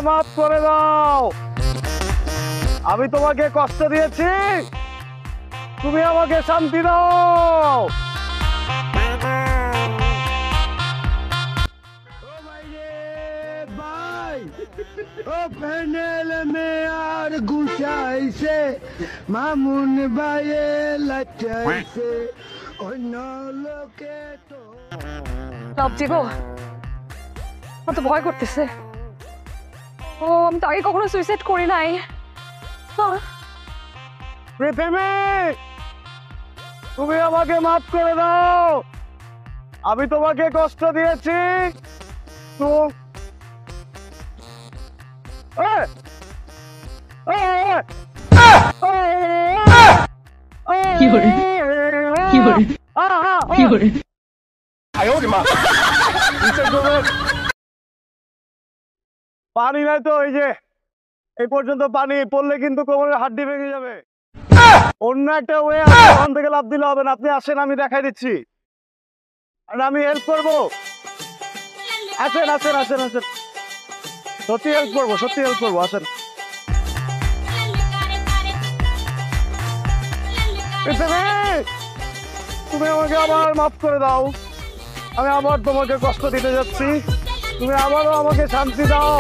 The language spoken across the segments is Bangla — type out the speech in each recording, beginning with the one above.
মাফ করে দাও। আমি তোমাকে কষ্ট দিয়েছি, তুমি আমাকে শান্তি দাও। ও প্যানেল মে আর গুছাইছে, মামুন ভাইয়ে লাচাইছে, অন্য লোকে তো লাভজি গো, আমার তো ভয় করতেছে। ও আমি তো আগে কখনো সুইসাইড করি নাই। তুমি আমাকে মাফ করে দাও। আমি তোমাকে কষ্ট দিয়েছি। পানি নাই তো, এই যে এই পর্যন্ত পানি পড়লে কিন্তু কোমরের হাড্ডি ভেঙে যাবে। অন্য একটা ওয়ে আছে, ওখান থেকে লাফ দিলে হবে না। আপনি আসেন, আমি দেখাই দিচ্ছি, আর আমি হেল্প করবো। আসেন আসেন আসেন আসেন, সত্যি হেল্প করবো, সত্যি হেল্প করবো, আসেন। তুমি আমাকে আবার মাফ করে দাও। আমি আবার তোমাকে কষ্ট দিতে যাচ্ছি, তুমি আবারও আমাকে শান্তি দাও।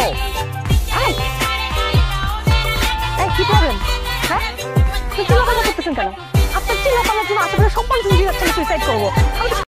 কি প্রবলেম? হ্যাঁ, চিল্লাপাল্লা করতেছেন কেন? আপনার চিল্লাপাল্লার জন্য আশেপাশে সব মানুষ বুঝে যাচ্ছে আমি সুইসাইড করবো।